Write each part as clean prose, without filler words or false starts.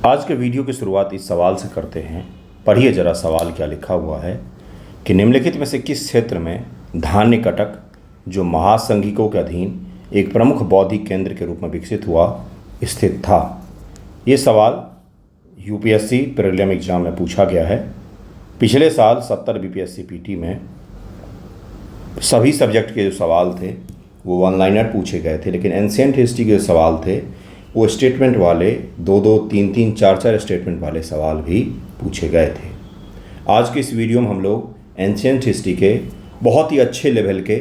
आज के वीडियो की शुरुआत इस सवाल से करते हैं। पढ़िए जरा सवाल क्या लिखा हुआ है कि निम्नलिखित में से किस क्षेत्र में धान्य कटक, जो महासंघिकों के अधीन एक प्रमुख बौद्धिक केंद्र के रूप में विकसित हुआ, स्थित था। ये सवाल यूपीएससी प्रीलिम एग्जाम में पूछा गया है। पिछले साल 70 बीपीएससी पीटी में सभी सब्जेक्ट के जो सवाल थे वो वन लाइनर पूछे गए थे, लेकिन एंशिएंट हिस्ट्री के जो सवाल थे वो स्टेटमेंट वाले 2-2, 3-3, 4-4 स्टेटमेंट वाले सवाल भी पूछे गए थे। आज के इस वीडियो में हम लोग एंशिएंट हिस्ट्री के बहुत ही अच्छे लेवल के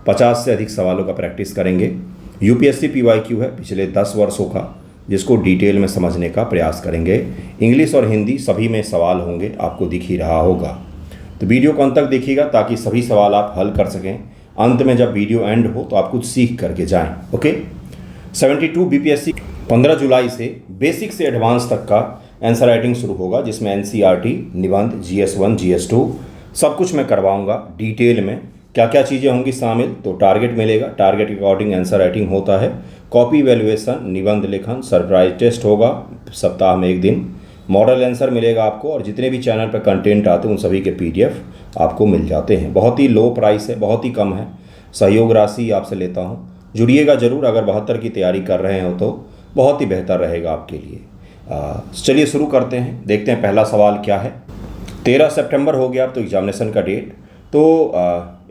50 से अधिक सवालों का प्रैक्टिस करेंगे। यूपीएससी पीवाईक्यू है पिछले 10 वर्षों का, जिसको डिटेल में समझने का प्रयास करेंगे। इंग्लिश और हिंदी सभी में सवाल होंगे, आपको दिख ही रहा होगा। तो वीडियो को अंत तक देखिएगा ताकि सभी सवाल आप हल कर सकें। अंत में जब वीडियो एंड हो तो आप कुछ सीख करके जाएं। ओके। 72 बीपीएससी 15 जुलाई से बेसिक से एडवांस तक का आंसर राइटिंग शुरू होगा, जिसमें एनसीईआरटी, निबंध, जीएस1, जीएस2 सब कुछ मैं करवाऊंगा डिटेल में। क्या क्या चीज़ें होंगी शामिल, तो टारगेट मिलेगा, टारगेट के अकॉर्डिंग आंसर राइटिंग होता है। कॉपी वैल्यूएशन, निबंध लेखन, सरप्राइज टेस्ट होगा सप्ताह में एक दिन, मॉडल आंसर मिलेगा आपको, और जितने भी चैनल पर कंटेंट आते हैं उन सभी के पीडीएफ आपको मिल जाते हैं। बहुत ही लो प्राइस है, बहुत ही कम है। सहयोग राशि आपसे लेता हूँ, जुड़िएगा ज़रूर। अगर 72 की तैयारी कर रहे हो तो बहुत ही बेहतर रहेगा आपके लिए। चलिए शुरू करते हैं, देखते हैं पहला सवाल क्या है। 13 सितंबर हो गया अब तो एग्जामिनेशन का डेट। तो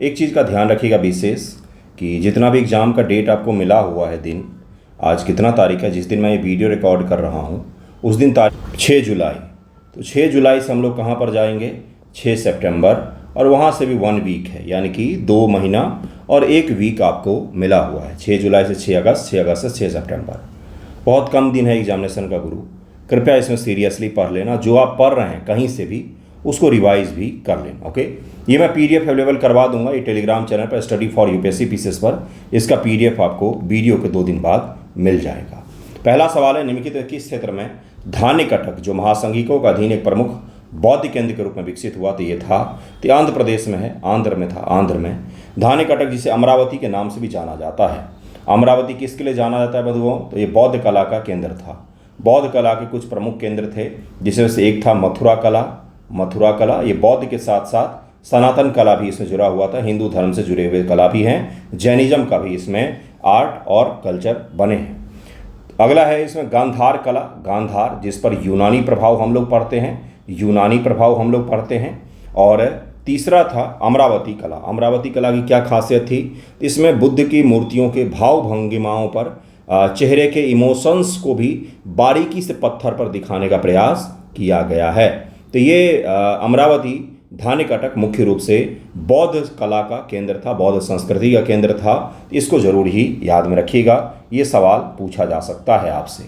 एक चीज़ का ध्यान रखिएगा विशेष कि जितना भी एग्ज़ाम का डेट आपको मिला हुआ है दिन, आज कितना तारीख है, जिस दिन मैं ये वीडियो रिकॉर्ड कर रहा हूँ उस दिन तारीख 6 जुलाई। तो 6 जुलाई से हम लोग कहाँ पर जाएंगे, 6 सितंबर, और वहाँ से भी 1 वीक है, यानी कि 2 महीना और 1 वीक आपको मिला हुआ है। 6 जुलाई से 6 अगस्त, 6 अगस्त से 6 सितंबर, बहुत कम दिन है एग्जामिनेशन का गुरु। कृपया इसमें सीरियसली पढ़ लेना। जो आप पढ़ रहे हैं कहीं से भी उसको रिवाइज भी कर लेना। ओके। ये मैं पीडीएफ अवेलेबल करवा दूंगा ये टेलीग्राम चैनल पर, स्टडी फॉर यूपीएससी पीसीएस पर। इसका पीडीएफ आपको वीडियो के 2 दिन बाद मिल जाएगा। पहला सवाल है, निम्नलिखित किस क्षेत्र में धान्य कटक, जो महासंघिकों का अधीन एक प्रमुख बौद्ध केंद्र के रूप में विकसित हुआ, तो ये था, तो आंध्र प्रदेश में है, आंध्र में था। आंध्र में धान्य कटक, जिसे अमरावती के नाम से भी जाना जाता है। अमरावती किसके लिए जाना जाता है बंधुओं, तो ये बौद्ध कला का केंद्र था। बौद्ध कला के कुछ प्रमुख केंद्र थे, जिसमें से एक था मथुरा कला। मथुरा कला ये बौद्ध के साथ साथ सनातन कला भी इसमें जुड़ा हुआ था, हिंदू धर्म से जुड़े हुए कला भी हैं, जैनिज्म का भी इसमें आर्ट और कल्चर बने हैं। अगला है इसमें गांधार कला, गांधार जिस पर यूनानी प्रभाव हम लोग पढ़ते हैं, यूनानी प्रभाव हम लोग पढ़ते हैं। और तीसरा था अमरावती कला। अमरावती कला की क्या खासियत थी, इसमें बुद्ध की मूर्तियों के भाव भंगिमाओं पर चेहरे के इमोशंस को भी बारीकी से पत्थर पर दिखाने का प्रयास किया गया है। तो ये अमरावती धान्य कटक मुख्य रूप से बौद्ध कला का केंद्र था, बौद्ध संस्कृति का केंद्र था। इसको जरूर ही याद में रखिएगा, ये सवाल पूछा जा सकता है आपसे।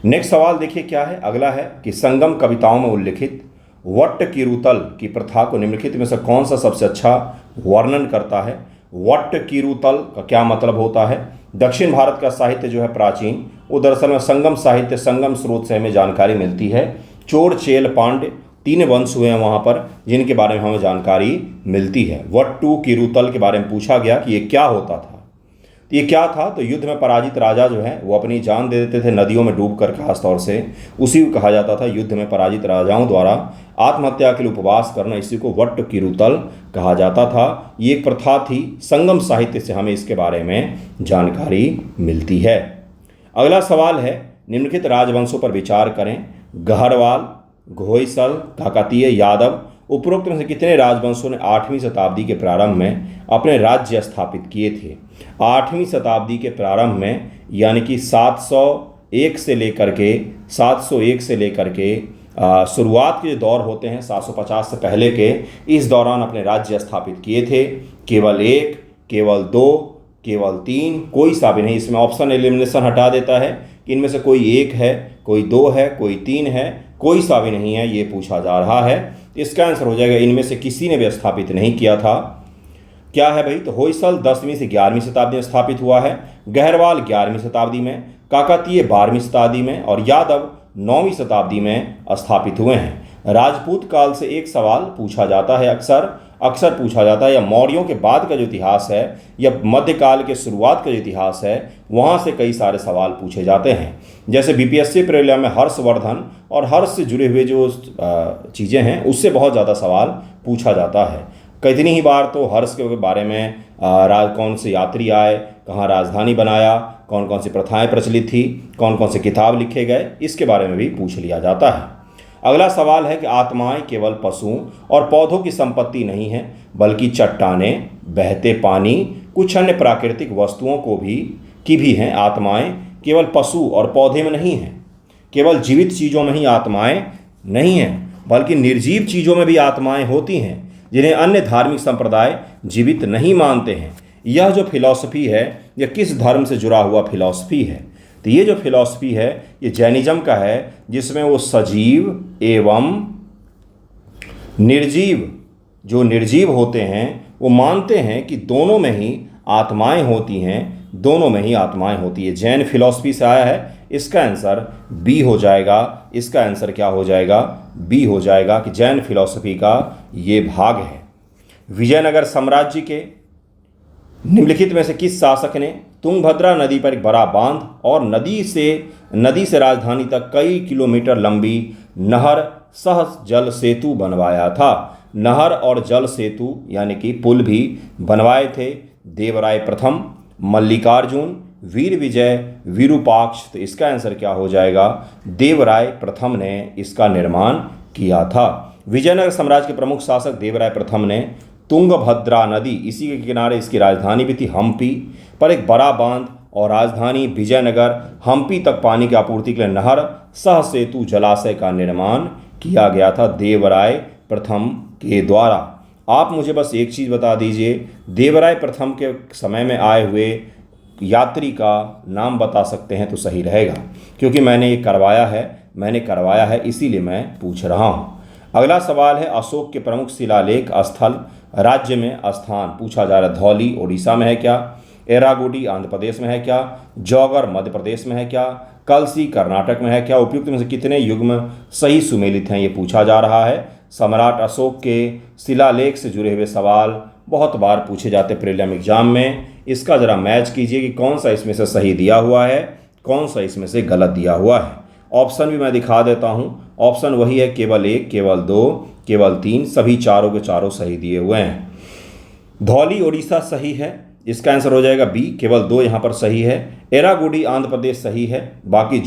नेक्स्ट सवाल देखिए क्या है। अगला है कि संगम कविताओं में उल्लिखित वट्ट किरुतल की प्रथा को निम्नलिखित में से कौन सा सबसे अच्छा वर्णन करता है। वट्ट किरुतल का क्या मतलब होता है। दक्षिण भारत का साहित्य जो है प्राचीन, वो दरअसल में संगम साहित्य, संगम स्रोत से हमें जानकारी मिलती है। चोर, चेल, पांड्य 3 वंश हुए हैं वहाँ पर, जिनके बारे में हमें जानकारी मिलती है। वट्टू किरुतल के बारे में पूछा गया कि ये क्या होता था। तो ये क्या था, तो युद्ध में पराजित राजा जो है वो अपनी जान दे देते थे नदियों में डूबकर, खास तौर से उसी को कहा जाता था युद्ध में पराजित राजाओं द्वारा आत्महत्या के लिए उपवास करना, इसी को वट्ट किरुतल कहा जाता था। ये एक प्रथा थी, संगम साहित्य से हमें इसके बारे में जानकारी मिलती है। अगला सवाल है, निम्नलिखित राजवंशों पर विचार करें। गहरवाल, घोइसल, काकतीय, यादव, उपरोक्त में से कितने राजवंशों ने 8वीं शताब्दी के प्रारंभ में अपने राज्य स्थापित किए थे। 8वीं शताब्दी के प्रारंभ में, यानी कि 701 से लेकर के शुरुआत के जो दौर होते हैं 750 से पहले के, इस दौरान अपने राज्य स्थापित किए थे। केवल 1, केवल 2, केवल 3, कोई सा भी नहीं। इसमें ऑप्शन एलिमिनेशन हटा देता है कि इनमें से कोई 1 है, कोई 2 है, कोई 3 है, कोई सा भी नहीं है, ये पूछा जा रहा है। इसका आंसर हो जाएगा इनमें से किसी ने भी स्थापित नहीं किया था। क्या है भाई, तो होयसल 10वीं से 11वीं शताब्दी में स्थापित हुआ है, गहरवाल 11वीं शताब्दी में, काकतीय 12वीं शताब्दी में, और यादव 9वीं शताब्दी में स्थापित हुए हैं। राजपूत काल से एक सवाल पूछा जाता है अक्सर, अक्सर पूछा जाता है, या मौर्यों के बाद का जो इतिहास है या मध्यकाल के शुरुआत का जो इतिहास है वहाँ से कई सारे सवाल पूछे जाते हैं। जैसे बीपीएससी प्रीलिम में हर्षवर्धन और हर्ष से जुड़े हुए जो चीज़ें हैं उससे बहुत ज़्यादा सवाल पूछा जाता है। कितनी ही बार तो हर्ष के बारे में कौन से यात्री आए, कहाँ राजधानी बनाया, कौन कौन सी प्रथाएं प्रचलित थी, कौन कौन से किताब लिखे गए, इसके बारे में भी पूछ लिया जाता है। अगला सवाल है कि आत्माएं केवल पशुओं और पौधों की संपत्ति नहीं है, बल्कि चट्टानें, बहते पानी, कुछ अन्य प्राकृतिक वस्तुओं की भी हैं। आत्माएं केवल पशु और पौधे में नहीं हैं, केवल जीवित चीज़ों में ही आत्माएं नहीं हैं, बल्कि निर्जीव चीज़ों में भी आत्माएं होती हैं जिन्हें अन्य धार्मिक संप्रदाय जीवित नहीं मानते हैं। यह जो फिलॉसफी है यह किस धर्म से जुड़ा हुआ फिलॉसफी है? तो ये जो फिलॉसफी है ये जैनिज्म का है, जिसमें वो सजीव एवं निर्जीव, जो निर्जीव होते हैं वो मानते हैं कि दोनों में ही आत्माएं होती हैं, दोनों में ही आत्माएं होती है। जैन फिलॉसफी से आया है। इसका आंसर बी हो जाएगा। इसका आंसर क्या हो जाएगा? बी हो जाएगा कि जैन फिलॉसफी का ये भाग है। विजयनगर साम्राज्य के निम्नलिखित में से किस शासक ने तुंगभद्रा नदी पर एक बड़ा बांध और नदी से राजधानी तक कई किलोमीटर लंबी नहर सह जल सेतु बनवाया था? नहर और जल सेतु यानी कि पुल भी बनवाए थे देवराय प्रथम, मल्लिकार्जुन, वीर विजय, विरूपाक्ष। तो इसका आंसर क्या हो जाएगा? देवराय प्रथम ने इसका निर्माण किया था। विजयनगर साम्राज्य के प्रमुख शासक देवराय प्रथम ने तुंगभद्रा नदी, इसी के किनारे इसकी राजधानी भी थी हम्पी, पर एक बड़ा बांध और राजधानी विजयनगर हम्पी तक पानी की आपूर्ति के लिए नहर सह सेतु जलाशय का निर्माण किया गया था देवराय प्रथम के द्वारा। आप मुझे बस एक चीज़ बता दीजिए, देवराय प्रथम के समय में आए हुए यात्री का नाम बता सकते हैं तो सही रहेगा, क्योंकि मैंने ये करवाया है इसीलिए मैं पूछ रहा हूँ। अगला सवाल है अशोक के प्रमुख शिलालेख स्थल राज्य में स्थान पूछा जा रहा है। धौली उड़ीसा में है क्या? एरागुडी आंध्र प्रदेश में है क्या? जौगर मध्य प्रदेश में है क्या? कलसी कर्नाटक में है क्या? उपयुक्त में से कितने युग्म सही सुमेलित हैं, ये पूछा जा रहा है। सम्राट अशोक के शिलालेख से जुड़े हुए सवाल बहुत बार पूछे जाते प्रीलिम एग्जाम में। इसका ज़रा मैच कीजिए कि कौन सा इसमें से सही दिया हुआ है, कौन सा इसमें से गलत दिया हुआ है। ऑप्शन भी मैं दिखा देता हूँ। ऑप्शन वही है, केवल 1, केवल 2, केवल 3, सभी चारों के चारों सही दिए हुए हैं। धौली उड़ीसा सही है, इसका आंसर हो जाएगा बी, केवल 2 यहाँ पर सही है। एरागुडी आंध्र प्रदेश सही है, बाकी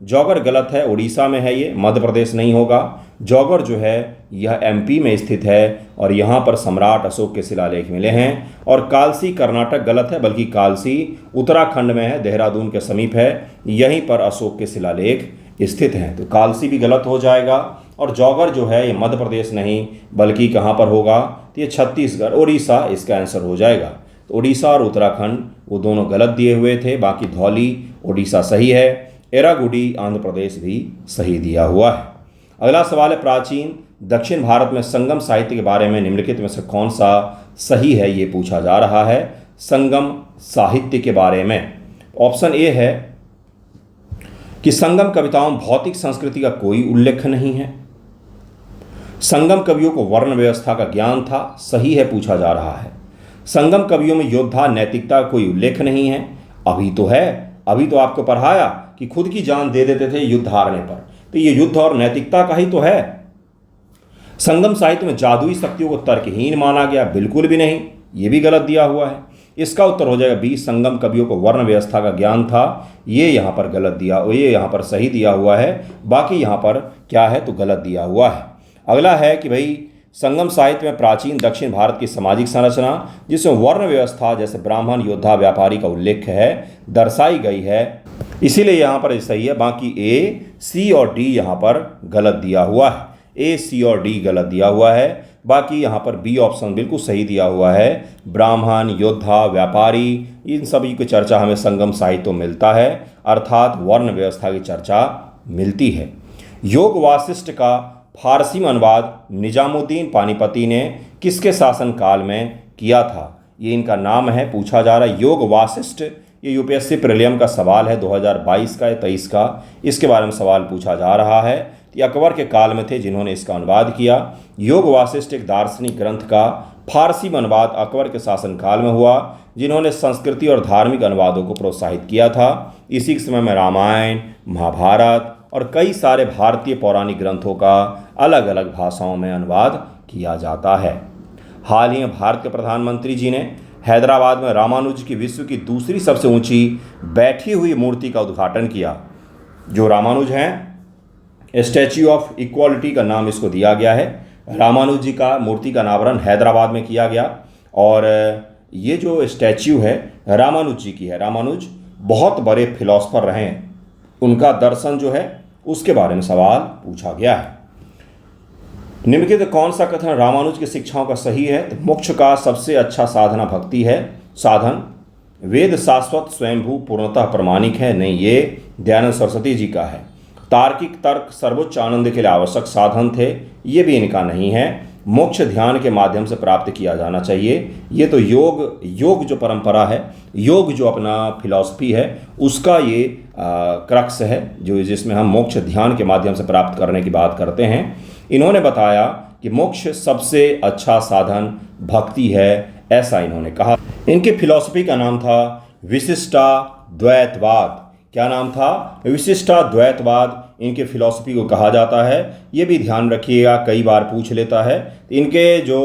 जौगर गलत है, उड़ीसा में है, ये मध्य प्रदेश नहीं होगा। जौगर जो है यह एमपी में स्थित है और यहाँ पर सम्राट अशोक के शिलालेख मिले हैं। और कालसी कर्नाटक गलत है, बल्कि कालसी उत्तराखंड में है, देहरादून के समीप है, यहीं पर अशोक के शिलालेख स्थित हैं। तो कालसी भी गलत हो जाएगा। और जौगर जो है ये मध्य प्रदेश नहीं बल्कि कहाँ पर होगा? तो ये छत्तीसगढ़, उड़ीसा इसका आंसर हो जाएगा। तो उड़ीसा और उत्तराखंड वो दोनों गलत दिए हुए थे, बाकी धौली उड़ीसा सही है, एरागुडी आंध्र प्रदेश भी सही दिया हुआ है। अगला सवाल है प्राचीन दक्षिण भारत में संगम साहित्य के बारे में निम्नलिखित में से कौन सा सही है, ये पूछा जा रहा है। संगम साहित्य के बारे में ऑप्शन ए है कि संगम कविताओं में भौतिक संस्कृति का कोई उल्लेख नहीं है। संगम कवियों को वर्ण व्यवस्था का ज्ञान था, सही है पूछा जा रहा है। संगम कवियों में योद्धा नैतिकता का कोई उल्लेख नहीं है, अभी तो है, अभी तो आपको पढ़ाया कि खुद की जान दे देते थे युद्ध हारने पर, तो ये युद्ध और नैतिकता का ही तो है। संगम साहित्य में जादुई शक्तियों को तर्कहीन माना गया, बिल्कुल भी नहीं, ये भी गलत दिया हुआ है। इसका उत्तर हो जाएगा बी, संगम कवियों को वर्ण व्यवस्था का ज्ञान था, ये यहाँ पर गलत दिया, ये यहाँ पर सही दिया हुआ है, बाकी यहाँ पर क्या है तो गलत दिया हुआ है। अगला है कि भाई संगम साहित्य में प्राचीन दक्षिण भारत की सामाजिक संरचना जिसमें वर्ण व्यवस्था जैसे ब्राह्मण, योद्धा, व्यापारी का उल्लेख है, दर्शाई गई है, इसीलिए यहाँ पर सही है। बाकी ए, सी और डी यहाँ पर गलत दिया हुआ है। ए, सी और डी गलत दिया हुआ है, बाकी यहाँ पर बी ऑप्शन बिल्कुल सही दिया हुआ है। ब्राह्मण, योद्धा, व्यापारी, इन सभी की चर्चा हमें संगम साहित्य में मिलता है, अर्थात वर्ण व्यवस्था की चर्चा मिलती है। योग वासिष्ठ का फारसी में अनुवाद निजामुद्दीन पानीपती ने किसके शासनकाल में किया था? ये इनका नाम है, पूछा जा रहा है योग वासिष्ठ। ये यूपीएससी प्रीलिम का सवाल है 2022 का या 23 का, इसके बारे में सवाल पूछा जा रहा है। ये अकबर के काल में थे जिन्होंने इसका अनुवाद किया। योग वासिष्ठ एक दार्शनिक ग्रंथ का फारसी में अनुवाद अकबर के शासनकाल में हुआ, जिन्होंने संस्कृति और धार्मिक अनुवादों को प्रोत्साहित किया था। इसी समय में रामायण, महाभारत और कई सारे भारतीय पौराणिक ग्रंथों का अलग अलग भाषाओं में अनुवाद किया जाता है। हाल ही में भारत के प्रधानमंत्री जी ने हैदराबाद में रामानुज की विश्व की दूसरी सबसे ऊंची बैठी हुई मूर्ति का उद्घाटन किया। जो रामानुज हैं, स्टैच्यू ऑफ इक्वालिटी का नाम इसको दिया गया है। रामानुज जी का मूर्ति का अनावरण हैदराबाद में किया गया और ये जो स्टैच्यू है रामानुज जी की है। रामानुज बहुत बड़े फिलोसफर रहे हैं, उनका दर्शन जो है उसके बारे में सवाल पूछा गया है। निम्नलिखित कौन सा कथन रामानुज की शिक्षाओं का सही है? तो मोक्ष का सबसे अच्छा साधना भक्ति है। साधन वेद शाश्वत स्वयंभू पूर्णतः प्रमाणिक है, नहीं, ये दयानंद सरस्वती जी का है। तार्किक तर्क सर्वोच्च आनंद के लिए आवश्यक साधन थे, ये भी इनका नहीं है। मोक्ष ध्यान के माध्यम से प्राप्त किया जाना चाहिए, ये तो योग जो परंपरा है, योग जो अपना फिलॉसफी है उसका ये क्रक्स है, जो जिसमें हम मोक्ष ध्यान के माध्यम से प्राप्त करने की बात करते हैं। इन्होंने बताया कि मोक्ष सबसे अच्छा साधन भक्ति है, ऐसा इन्होंने कहा। इनके फिलॉसफी का नाम था विशिष्टाद्वैतवाद। क्या नाम था? विशिष्टाद्वैतवाद इनके फिलॉसफी को कहा जाता है। ये भी ध्यान रखिएगा, कई बार पूछ लेता है। इनके जो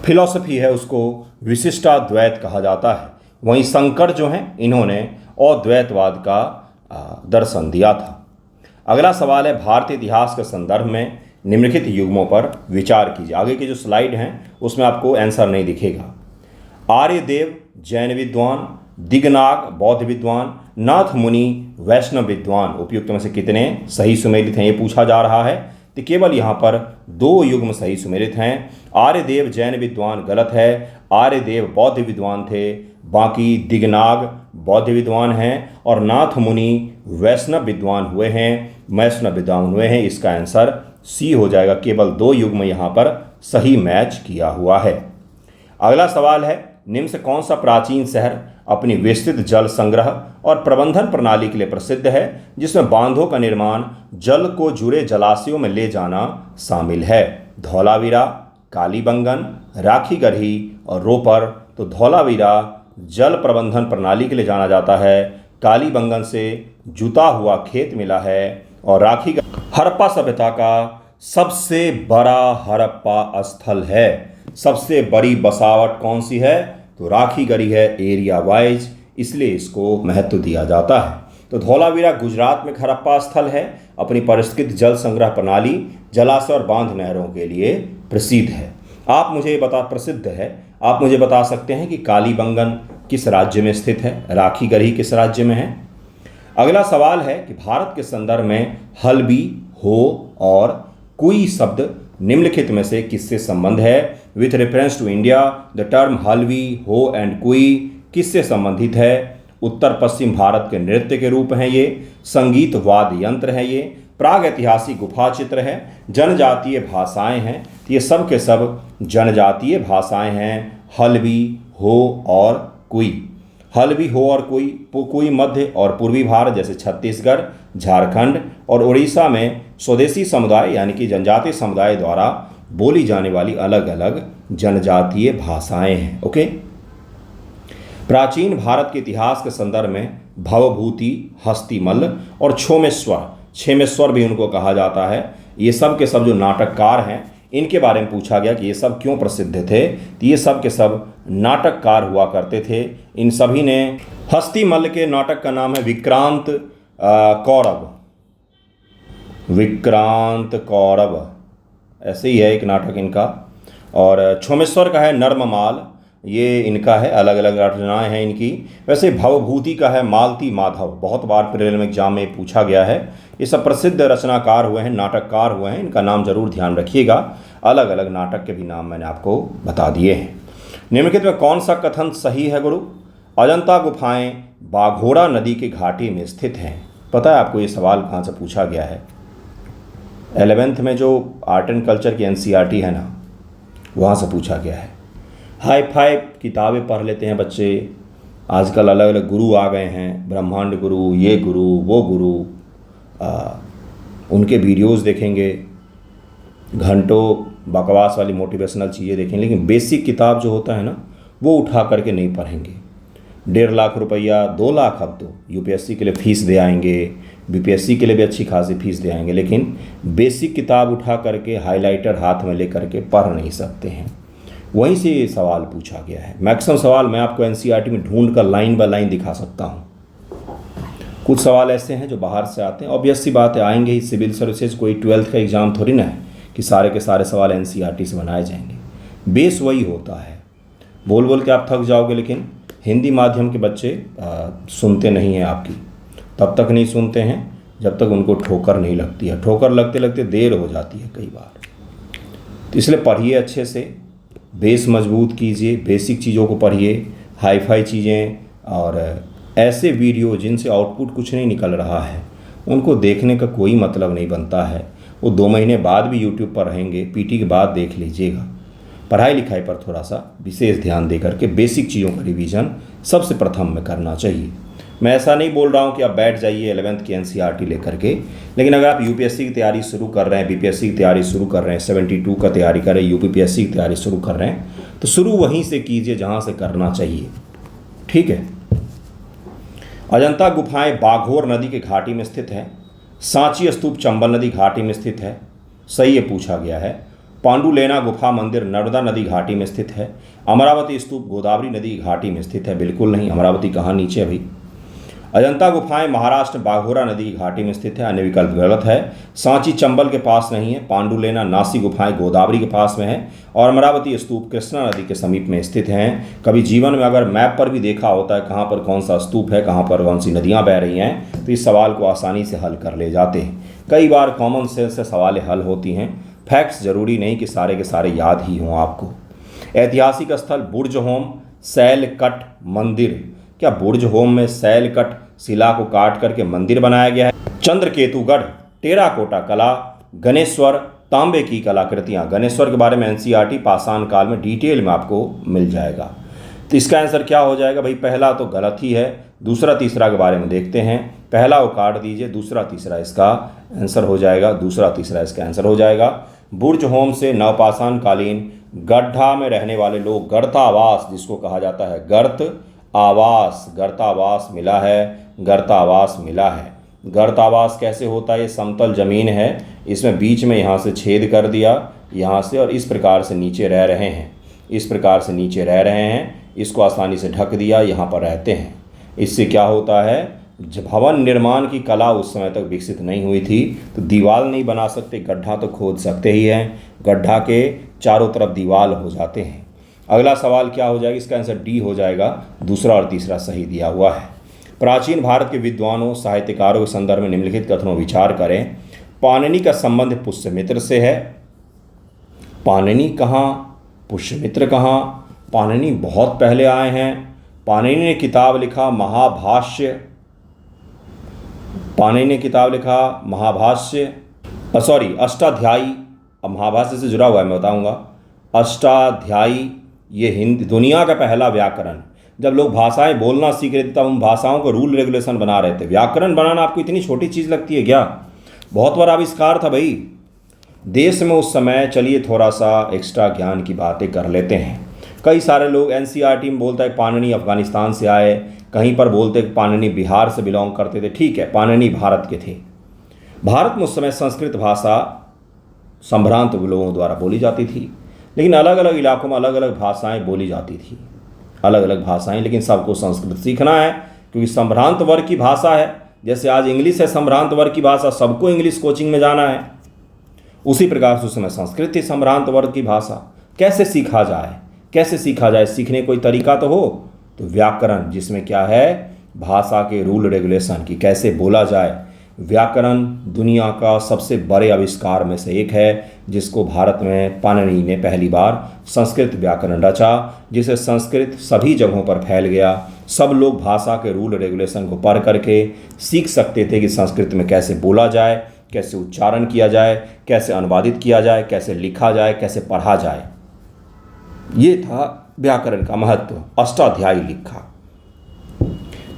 फिलॉसफी है उसको विशिष्टाद्वैत कहा जाता है। वहीं शंकर जो हैं, इन्होंने अद्वैतवाद का दर्शन दिया था। अगला सवाल है, भारतीय इतिहास के संदर्भ में निम्नलिखित युग्मों पर विचार कीजिए। आगे की जो स्लाइड हैं उसमें आपको आंसर नहीं दिखेगा। आर्यदेव जैन विद्वान, दिगनाग बौद्ध विद्वान, नाथ मुनि वैष्णव विद्वान, उपयुक्त में से कितने सही सुमेलित हैं ये पूछा जा रहा है। तो केवल यहाँ पर 2 युग्म सही सुमेलित हैं। आर्यदेव जैन विद्वान गलत है, आर्यदेव बौद्ध विद्वान थे, बाकी दिगनाग बौद्ध विद्वान हैं और नाथ मुनि वैष्णव विद्वान हुए हैं। इसका आंसर सी हो जाएगा। केवल 2 युग्म यहाँ पर सही मैच किया हुआ है। अगला सवाल है, निम्न से कौन सा प्राचीन शहर अपनी विस्तृत जल संग्रह और प्रबंधन प्रणाली के लिए प्रसिद्ध है, जिसमें बांधों का निर्माण, जल को जुड़े जलाशयों में ले जाना शामिल है? धौलावीरा, कालीबंगन, राखीगढ़ी और रोपर। तो धौलावीरा जल प्रबंधन प्रणाली के लिए जाना जाता है, कालीबंगन से जुता हुआ खेत मिला है और राखीगढ़ी हड़प्पा सभ्यता का सबसे बड़ा हड़प्पा स्थल है। सबसे बड़ी बसावट कौन सी है? तो राखीगढ़ी है एरिया वाइज, इसलिए इसको महत्व दिया जाता है। तो धौलावीरा गुजरात में हड़प्पा स्थल है, अपनी परिष्कृत जल संग्रह प्रणाली, जलाशय और बांध नहरों के लिए प्रसिद्ध है। आप मुझे बता सकते हैं कि कालीबंगन किस राज्य में स्थित है, राखीगढ़ी किस राज्य में है? अगला सवाल है कि भारत के संदर्भ में हल्बी, हो और कुई शब्द निम्नलिखित में से किससे संबंध है? With reference to India the term Halbi, Ho and कुई किससे संबंधित है? उत्तर पश्चिम भारत के नृत्य के रूप हैं ये, संगीत वाद्य यंत्र हैं ये, प्राग ऐतिहासिक गुफा चित्र है, जनजातीय भाषाएं हैं। ये सब के सब जनजातीय भाषाएं हैं, हल्बी, हो और कुई। हल्बी, हो और कुई मध्य और पूर्वी भारत जैसे छत्तीसगढ़, झारखंड और उड़ीसा में स्वदेशी समुदाय यानी कि जनजातीय समुदाय द्वारा बोली जाने वाली अलग अलग जनजातीय भाषाएं हैं। ओके। प्राचीन भारत के इतिहास के संदर्भ में भवभूति, हस्तिमल्ल और क्षेमेश्वर भी उनको कहा जाता है। ये सब के सब जो नाटककार हैं इनके बारे में पूछा गया कि ये सब क्यों प्रसिद्ध थे। तो ये सब के सब नाटककार हुआ करते थे। इन सभी ने, हस्तिमल्ल के नाटक का नाम है विक्रांत कौरव, ऐसे ही है एक नाटक इनका। और क्षेमेश्वर का है नर्ममाल, ये इनका है, अलग अलग रचनाएं हैं इनकी। वैसे भवभूति का है मालती माधव, बहुत बार प्रीलिमिनरी में एग्जाम में पूछा गया है। ये सब प्रसिद्ध रचनाकार हुए हैं, नाटककार हुए हैं, इनका नाम जरूर ध्यान रखिएगा। अलग अलग नाटक के भी नाम मैंने आपको बता दिए हैं। निम्नलिखित में कौन सा कथन सही है गुरु? अजंता गुफाएं बाघोड़ा नदी के घाटी में स्थित हैं। पता है आपको ये सवाल कहाँ से पूछा गया है? 11th में जो आर्ट एंड कल्चर की NCERT है ना, वहाँ से पूछा गया है। हाई फाई किताबें पढ़ लेते हैं बच्चे। आजकल अलग अलग गुरु आ गए हैं, ब्रह्मांड गुरु, ये गुरु, वो गुरु। उनके वीडियोज़ देखेंगे, घंटों बकवास वाली मोटिवेशनल चीज़ें देखेंगे, लेकिन बेसिक किताब जो होता है ना वो उठा करके नहीं पढ़ेंगे। 1.5 लाख रुपया, 2 लाख अब तो यूपीएससी के लिए फ़ीस दे आएंगे, बीपीएससी के लिए भी अच्छी खासी फीस दे आएंगे, लेकिन बेसिक किताब उठा करके हाइलाइटर हाथ में ले करके पढ़ नहीं सकते हैं। वहीं से ये सवाल पूछा गया है। मैक्सिमम सवाल मैं आपको एनसीईआरटी में ढूंढ कर लाइन बाय लाइन दिखा सकता हूँ। कुछ सवाल ऐसे हैं जो बाहर से आते हैं, ऑब्वियस सी बात है, आएंगे ही। सिविल सर्विसेज कोई 12th का एग्ज़ाम थोड़ी ना है कि सारे के सारे सवाल एनसीईआरटी से बनाए जाएंगे। बेस वही होता है। बोल बोल के आप थक जाओगे, लेकिन हिंदी माध्यम के बच्चे सुनते नहीं हैं आपकी। तब तक नहीं सुनते हैं जब तक उनको ठोकर नहीं लगती है। ठोकर लगते लगते देर हो जाती है कई बार। तो इसलिए पढ़िए अच्छे से, बेस मजबूत कीजिए, बेसिक चीज़ों को पढ़िए। हाई फाई चीज़ें और ऐसे वीडियो जिनसे आउटपुट कुछ नहीं निकल रहा है उनको देखने का कोई मतलब नहीं बनता है। वो 2 महीने बाद भी यूट्यूब पर रहेंगे, पीटी के बाद देख लीजिएगा। पढ़ाई लिखाई पर थोड़ा सा विशेष ध्यान दे करके बेसिक चीज़ों का रिवीजन सबसे प्रथम में करना चाहिए। मैं ऐसा नहीं बोल रहा हूँ कि आप बैठ जाइए 11th की एनसीईआरटी लेकर के, लेकिन अगर आप यूपीएससी की तैयारी शुरू कर रहे हैं, बीपीएससी की तैयारी शुरू कर रहे हैं, 72 का तैयारी कर रहे हैं, यूपीपीएससी की तैयारी शुरू कर रहे हैं, तो शुरू वहीं से कीजिए जहाँ से करना चाहिए। ठीक है। अजंता गुफाएं बाघोर नदी के घाटी में स्थित है। सांची स्तूप चंबल नदी घाटी में स्थित है। सही ये पूछा गया है। पांडुलेना गुफा मंदिर नर्मदा नदी घाटी में स्थित है। अमरावती स्तूप गोदावरी नदी घाटी में स्थित है। बिल्कुल नहीं, अमरावती कहाँ, नीचे अभी। अजंता गुफाएं महाराष्ट्र बाघोरा नदी की घाटी में स्थित है। अन्य विकल्प गलत है। सांची चंबल के पास नहीं है। पांडुलेना नासी गुफाएं गोदावरी के पास में है। और अमरावती स्तूप कृष्णा नदी के समीप में स्थित हैं। कभी जीवन में अगर मैप पर भी देखा होता है कहाँ पर कौन सा स्तूप है, कहाँ पर कौन सी नदियाँ बह रही हैं, तो इस सवाल को आसानी से हल कर ले जाते हैं। कई बार कॉमन सेंस से सवालें हल होती हैं। फैक्ट्स जरूरी नहीं कि सारे के सारे याद ही हों आपको। ऐतिहासिक स्थल बुर्ज होम सैलकट मंदिर। क्या बुर्ज होम में सैलकट शिला को काट करके मंदिर बनाया गया है? चंद्रकेतुगढ़ टेराकोटा कला, गणेश्वर तांबे की कलाकृतियाँ। गणेश्वर के बारे में एनसीईआरटी पाषाण काल में डिटेल में आपको मिल जाएगा। तो इसका आंसर क्या हो जाएगा भाई? पहला तो गलत ही है, दूसरा तीसरा के बारे में देखते हैं। पहला वो काट दीजिए, दूसरा तीसरा इसका आंसर हो जाएगा। दूसरा तीसरा इसका आंसर हो जाएगा। बुर्ज होम से नवपाषाण कालीन गड्ढा में रहने वाले लोग गर्तावास जिसको कहा जाता है, गर्तावास मिला है। गर्तावास मिला है। गर्तावास कैसे होता है? ये समतल जमीन है, इसमें बीच में यहाँ से छेद कर दिया यहाँ से, और इस प्रकार से नीचे रह रहे हैं। इस प्रकार से नीचे रह रहे हैं, इसको आसानी से ढक दिया, यहाँ पर रहते हैं। इससे क्या होता है? भवन निर्माण की कला उस समय तक विकसित नहीं हुई थी, तो दीवार नहीं बना सकते, गड्ढा तो खोद सकते ही हैं। गड्ढा के चारों तरफ दीवार हो जाते हैं। अगला सवाल क्या हो जाएगा? इसका आंसर डी हो जाएगा। दूसरा और तीसरा सही दिया हुआ है। प्राचीन भारत के विद्वानों साहित्यकारों के संदर्भ में निम्नलिखित कथनों विचार करें। पाणिनि का संबंध पुष्यमित्र से है। पाणिनि कहाँ, पुष्यमित्र कहाँ? पाणिनि बहुत पहले आए हैं। पाणिनि ने किताब लिखा महाभाष्य। पाणिनि ने किताब लिखा महाभाष्य, अष्टाध्यायी। अब महाभाष्य से जुड़ा हुआ है, मैं बताऊंगा। अष्टाध्यायी ये हिंदी दुनिया का पहला व्याकरण। जब लोग भाषाएं बोलना सीख रहे थे तब हम भाषाओं को रूल रेगुलेशन बना रहे थे। व्याकरण बनाना आपको इतनी छोटी चीज़ लगती है क्या? बहुत बड़ा आविष्कार था भाई देश में उस समय। चलिए थोड़ा सा एक्स्ट्रा ज्ञान की बातें कर लेते हैं। कई सारे लोग एनसीईआरटी में बोलता है पाणिनि अफगानिस्तान से आए, कहीं पर बोलते हैं पाणिनि बिहार से बिलोंग करते थे। ठीक है, पाणिनि भारत के थे। भारत में उस समय संस्कृत भाषा संभ्रांत लोगों द्वारा बोली जाती थी, लेकिन अलग अलग इलाकों में अलग अलग भाषाएं बोली जाती थी, अलग अलग भाषाएं। लेकिन सबको संस्कृत सीखना है क्योंकि संभ्रांत वर्ग की भाषा है। जैसे आज इंग्लिश है संभ्रांत वर्ग की भाषा, सबको इंग्लिश कोचिंग में जाना है। उसी प्रकार से उस समय संस्कृत थी संभ्रांत वर्ग की भाषा। कैसे सीखा जाए? कैसे सीखा जाए? सीखने कोई तरीका तो हो। तो व्याकरण, जिसमें क्या है, भाषा के रूल रेगुलेशन की कैसे बोला जाए। व्याकरण दुनिया का सबसे बड़े आविष्कार में से एक है, जिसको भारत में पाणिनि ने पहली बार संस्कृत व्याकरण रचा, जिसे संस्कृत सभी जगहों पर फैल गया। सब लोग भाषा के रूल रेगुलेशन को पढ़ करके सीख सकते थे कि संस्कृत में कैसे बोला जाए, कैसे उच्चारण किया जाए, कैसे अनुवादित किया जाए, कैसे लिखा जाए, कैसे पढ़ा जाए। ये था व्याकरण का महत्व। अष्टाध्यायी लिखा।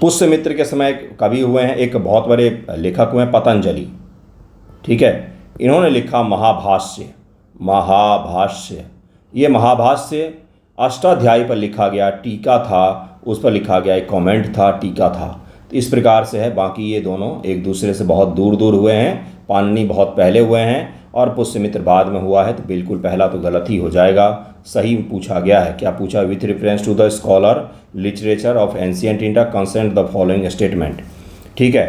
पुष्यमित्र के समय कवि हुए हैं, एक बहुत बड़े लेखक हुए हैं पतंजलि। ठीक है। इन्होंने लिखा महाभाष्य। महाभाष्य, ये महाभाष्य अष्टाध्यायी पर लिखा गया टीका था, उस पर लिखा गया एक कमेंट था, टीका था। तो इस प्रकार से है। बाकी ये दोनों एक दूसरे से बहुत दूर दूर हुए हैं। पाणिनि बहुत पहले हुए हैं और पुष्यमित्र बाद में हुआ है, तो बिल्कुल पहला तो गलत ही हो जाएगा। सही पूछा गया है। क्या पूछा? With reference to the scholar literature of ancient India consent the following statement. ठीक है।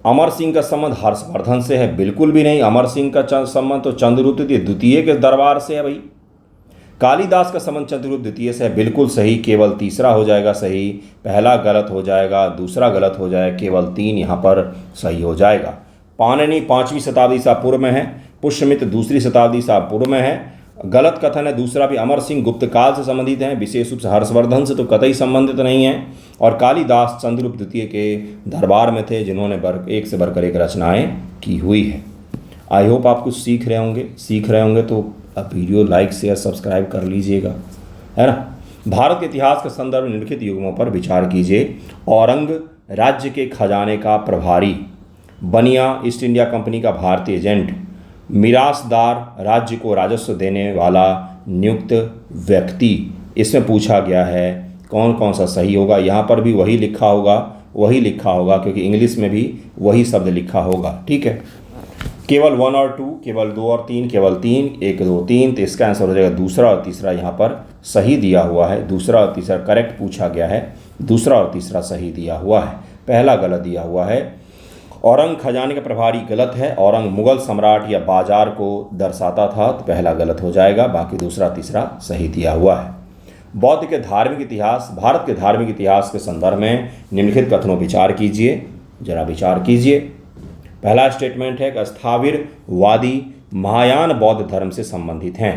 अमर सिंह का संबंध हर्षवर्धन से है? बिल्कुल भी नहीं। अमर सिंह का संबंध तो चंद्रगुप्त द्वितीय के दरबार से है भाई। कालिदास का संबंध चंद्रगुप्त द्वितीय से है? बिल्कुल सही। केवल तीसरा हो जाएगा सही, पहला गलत हो जाएगा, दूसरा गलत हो जाएगा, केवल 3 यहाँ पर सही हो जाएगा। पाणिनि 5वीं शताब्दी ईसा पूर्व में है, पुष्यमित्र 2री शताब्दी ईसा पूर्व में है। गलत कथन है दूसरा भी। अमर सिंह गुप्त काल से संबंधित हैं, विशेष रूप से हर्षवर्धन से तो कतई संबंधित नहीं है। और कालिदास चंद्रगुप्त द्वितीय के दरबार में थे, जिन्होंने एक से बढ़कर एक रचनाएं की हुई है। आई होप आप कुछ सीख रहे होंगे तो आप वीडियो लाइक शेयर सब्सक्राइब कर लीजिएगा, है ना। भारत के इतिहास के संदर्भ में निम्नलिखित युग्मों पर विचार कीजिए। औरंग राज्य के खजाने का प्रभारी, बनिया ईस्ट इंडिया कंपनी का भारतीय एजेंट, मिरासदार राज्य को राजस्व देने वाला नियुक्त व्यक्ति। इसमें पूछा गया है कौन कौन सा सही होगा। यहाँ पर भी वही लिखा होगा क्योंकि इंग्लिश में भी वही शब्द लिखा होगा। ठीक है। केवल 1 और 2, केवल 2 और 3, केवल 3, 1 2 3, तो इसका आंसर हो जाएगा दूसरा और तीसरा। यहाँ पर सही दिया हुआ है। दूसरा और तीसरा करेक्ट पूछा गया है, दूसरा और तीसरा सही दिया हुआ है, पहला गलत दिया हुआ है। औरंग खजाने का प्रभारी गलत है। औरंग मुगल सम्राट या बाजार को दर्शाता था, तो पहला गलत हो जाएगा। बाकी दूसरा तीसरा सही दिया हुआ है। बौद्ध के धार्मिक इतिहास, भारत के धार्मिक इतिहास के संदर्भ में निम्नलिखित कथनों विचार कीजिए, जरा विचार कीजिए। पहला स्टेटमेंट है कि स्थाविरवादी महायान बौद्ध धर्म से संबंधित हैं।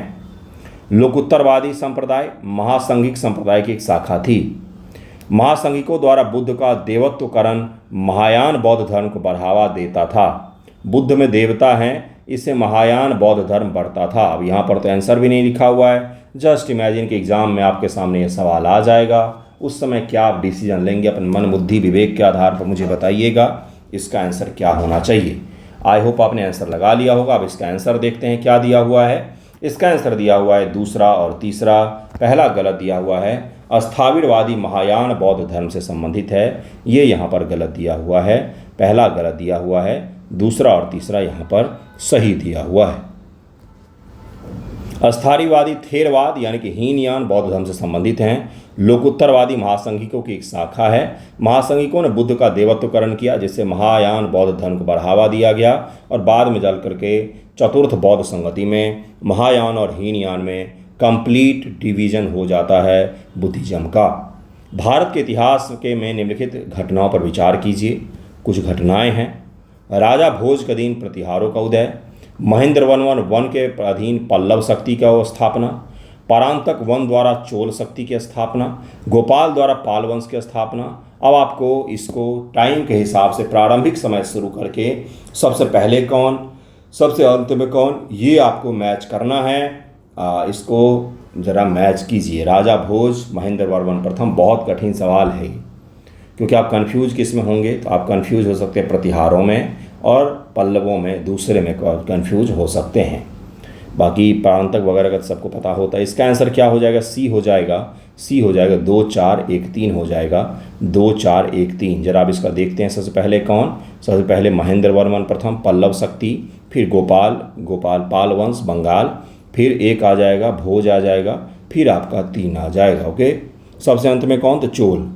लोकोत्तरवादी संप्रदाय महासंघिक संप्रदाय की एक शाखा थी। महासंघिकों द्वारा बुद्ध का देवत्वकरण महायान बौद्ध धर्म को बढ़ावा देता था। बुद्ध में देवता हैं, इससे महायान बौद्ध धर्म बढ़ता था। अब यहाँ पर तो आंसर भी नहीं लिखा हुआ है। जस्ट इमेजिन कि एग्जाम में आपके सामने ये सवाल आ जाएगा, उस समय क्या आप डिसीजन लेंगे अपने मन बुद्धि विवेक के आधार पर मुझे बताइएगा इसका आंसर क्या होना चाहिए। आई होप आपने आंसर लगा लिया होगा। अब इसका आंसर देखते हैं क्या दिया हुआ है। इसका आंसर दिया हुआ है दूसरा और तीसरा, पहला गलत दिया हुआ है। स्थाविरवादी महायान बौद्ध धर्म से संबंधित है, ये यहाँ पर गलत दिया हुआ है, पहला गलत दिया हुआ है, दूसरा और तीसरा यहाँ पर सही दिया हुआ है। स्थारीवादी थेरवाद यानी कि हीनयान बौद्ध धर्म से संबंधित हैं। लोकोत्तरवादी महासंघिकों की एक शाखा है। महासंघिकों ने बुद्ध का देवत्वकरण किया, जिससे महायान बौद्ध धर्म को बढ़ावा दिया गया और बाद में चल करके चतुर्थ बौद्ध संगति में महायान और हीनयान में कंप्लीट डिवीजन हो जाता है बुद्धिज्म का। भारत के इतिहास के में निम्नलिखित घटनाओं पर विचार कीजिए। कुछ घटनाएं हैं। राजा भोज के दिन प्रतिहारों का उदय, महेंद्र वन के अधीन पल्लव शक्ति का स्थापना, परांतक वन द्वारा चोल शक्ति की स्थापना, गोपाल द्वारा पाल वंश की स्थापना। अब आपको इसको टाइम के हिसाब से प्रारंभिक समय शुरू करके सबसे पहले कौन, सबसे अंत में कौन, ये आपको मैच करना है। इसको ज़रा मैच कीजिए। राजा भोज, महेंद्र वर्मन प्रथम, बहुत कठिन सवाल है क्योंकि आप कंफ्यूज किस में होंगे, तो आप कंफ्यूज हो सकते हैं प्रतिहारों में और पल्लवों में, दूसरे में कंफ्यूज हो सकते हैं। बाकी प्रांतक वगैरह का सबको पता होता है। इसका आंसर क्या हो जाएगा? सी हो जाएगा। 2 4 1 3 हो जाएगा। 2 4 1 3। जरा अब इसका देखते हैं। सबसे पहले कौन? सबसे पहले महेंद्र वर्मन प्रथम, पल्लव शक्ति, फिर गोपाल पाल वंश बंगाल, फिर 1 आ जाएगा, भोज आ जाएगा, फिर आपका 3 आ जाएगा। ओके। सबसे अंत में कौन? तो चोल।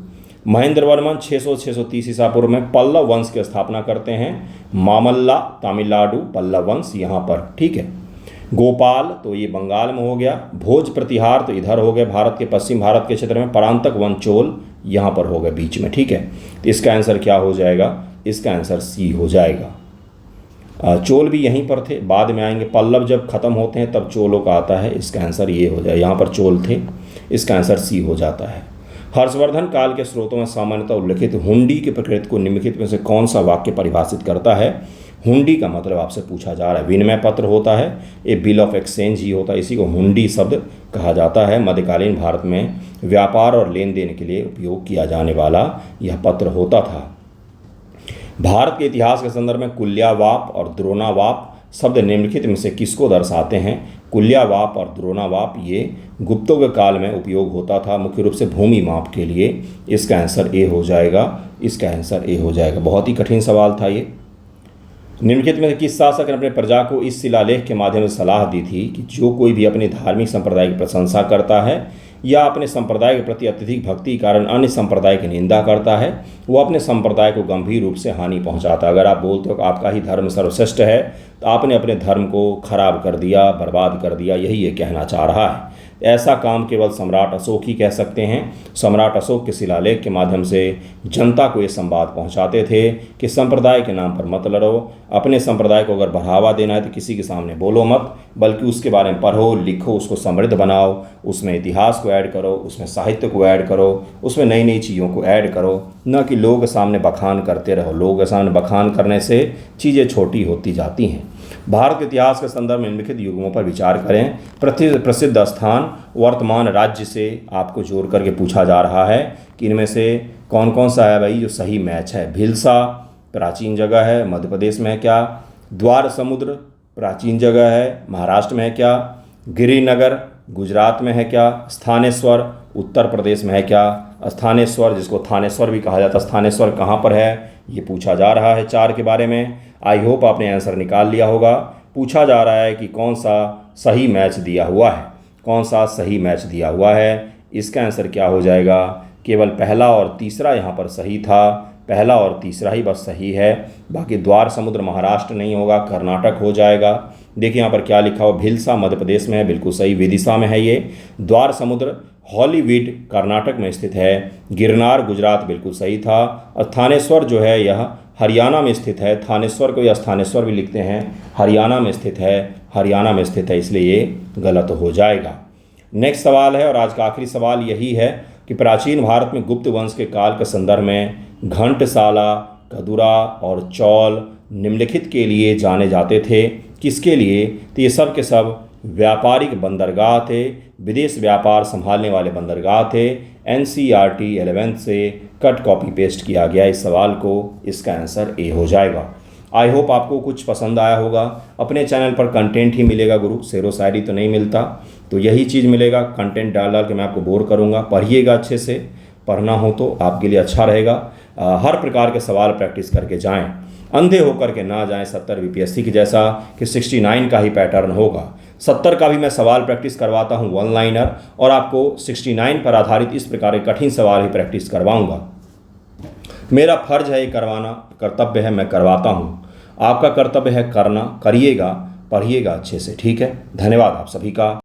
महेंद्र वर्मन 600-630 ईसा पूर्व में पल्लव वंश की स्थापना करते हैं। मामल्ला तमिलनाडु पल्लव वंश यहाँ पर। ठीक है। गोपाल तो ये बंगाल में हो गया। भोज प्रतिहार तो इधर हो गए, भारत के पश्चिम भारत के क्षेत्र में। परांतक वन चोल यहाँ पर हो गए बीच में। ठीक है। तो इसका आंसर क्या हो जाएगा? इसका आंसर सी हो जाएगा। चोल भी यहीं पर थे, बाद में आएंगे। पल्लव जब खत्म होते हैं तब चोलों का आता है। इसका आंसर ये हो जाए, यहाँ पर चोल थे, इसका आंसर सी हो जाता है। हर्षवर्धन काल के स्रोतों में सामान्यतः उल्लिखित हुंडी की प्रकृति को निम्नलिखित में से कौन सा वाक्य परिभाषित करता है? हुंडी का मतलब आपसे पूछा जा रहा है। विनिमय पत्र होता है, ये बिल ऑफ एक्सचेंज ही होता है, इसी को हुंडी शब्द कहा जाता है। मध्यकालीन भारत में व्यापार और लेन देन के लिए उपयोग किया जाने वाला यह पत्र होता था। भारत के इतिहास के संदर्भ में कुल्यवाप और द्रोणावाप शब्द निम्नलिखित में से किसको दर्शाते हैं? कुल्यवाप और द्रोणावाप ये गुप्तों के काल में उपयोग होता था, मुख्य रूप से भूमि माप के लिए। इसका आंसर ए हो जाएगा, इसका आंसर ए हो जाएगा। बहुत ही कठिन सवाल था ये। निम्नलिखित में किस शासक ने अपने प्रजा को इस शिलालेख के माध्यम से सलाह दी थी कि जो कोई भी अपने धार्मिक संप्रदाय की प्रशंसा करता है या अपने संप्रदाय के प्रति अत्यधिक भक्ति के कारण अन्य संप्रदाय की निंदा करता है, वो अपने संप्रदाय को गंभीर रूप से हानि पहुंचाता है। अगर आप बोलते हो कि आपका ही धर्म सर्वश्रेष्ठ है, तो आपने अपने धर्म को खराब कर दिया, बर्बाद कर दिया, यही ये कहना चाह रहा है। ऐसा काम केवल सम्राट अशोक ही कह सकते हैं। सम्राट अशोक के शिलालेख के माध्यम से जनता को ये संवाद पहुंचाते थे कि संप्रदाय के नाम पर मत लड़ो, अपने संप्रदाय को अगर बढ़ावा देना है तो किसी के सामने बोलो मत, बल्कि उसके बारे में पढ़ो, लिखो, उसको समृद्ध बनाओ, उसमें इतिहास को ऐड करो, उसमें साहित्य को ऐड करो, उसमें नई नई चीज़ों को ऐड करो, न कि लोगों के सामने बखान करते रहो। लोगों के सामने बखान करने से चीज़ें छोटी होती जाती हैं। भारत के इतिहास के संदर्भ में निम्नलिखित युगों पर विचार करें। प्रसिद्ध स्थान वर्तमान राज्य से आपको जोड़ करके पूछा जा रहा है कि इनमें से कौन कौन सा है भाई जो सही मैच है। भिलसा प्राचीन जगह है, मध्य प्रदेश में है क्या? द्वार समुद्र प्राचीन जगह है, महाराष्ट्र में है क्या? गिरिनगर गुजरात में है क्या? स्थानेश्वर उत्तर प्रदेश में है क्या? स्थानेश्वर, जिसको थानेश्वर भी कहा जाता है, स्थानेश्वर कहाँ पर है ये पूछा जा रहा है 4 के बारे में। आई होप आपने आंसर निकाल लिया होगा। पूछा जा रहा है कि कौन सा सही मैच दिया हुआ है, कौन सा सही मैच दिया हुआ है। इसका आंसर क्या हो जाएगा? केवल पहला और तीसरा यहाँ पर सही था, पहला और तीसरा ही बस सही है, बाकी द्वार समुद्र महाराष्ट्र नहीं होगा, कर्नाटक हो जाएगा। देखिए यहाँ पर क्या लिखा हुआ, भिलसा मध्य प्रदेश में है, बिल्कुल सही, विदिशा में है ये। द्वार समुद्र हॉलीवीड कर्नाटक में स्थित है। गिरनार गुजरात बिल्कुल सही था। और थानेश्वर जो है यह हरियाणा में स्थित है। थानेश्वर को या स्थानेश्वर भी लिखते हैं, हरियाणा में स्थित है, हरियाणा में स्थित है, इसलिए ये गलत हो जाएगा। नेक्स्ट सवाल है और आज का आखिरी सवाल यही है कि प्राचीन भारत में गुप्त वंश के काल के संदर्भ में घंटसाला, कदुरा और चौल निम्नलिखित के लिए जाने जाते थे। किसके लिए? तो ये सब के सब व्यापारिक बंदरगाह थे, विदेश व्यापार संभालने वाले बंदरगाह थे। NCERT 11th से कट कॉपी पेस्ट किया गया इस सवाल को। इसका आंसर ए हो जाएगा। आई होप आपको कुछ पसंद आया होगा। अपने चैनल पर कंटेंट ही मिलेगा गुरु, शेरो शायरी तो नहीं मिलता, तो यही चीज़ मिलेगा। कंटेंट डाल के मैं आपको बोर करूँगा। पढ़िएगा, अच्छे से पढ़ना हो तो आपके लिए अच्छा रहेगा। हर प्रकार के सवाल प्रैक्टिस करके जाएं, अंधे होकर के ना जाएं 70 BPSC की जैसा कि 69 का ही पैटर्न होगा। 70 का भी मैं सवाल प्रैक्टिस करवाता हूं, 1 लाइनर, और आपको 69 पर आधारित इस प्रकार के कठिन सवाल ही प्रैक्टिस करवाऊंगा। मेरा फर्ज है ये करवाना, कर्तव्य है, मैं करवाता हूं। आपका कर्तव्य है करना। करिएगा, पढ़िएगा अच्छे से, ठीक है। धन्यवाद आप सभी का।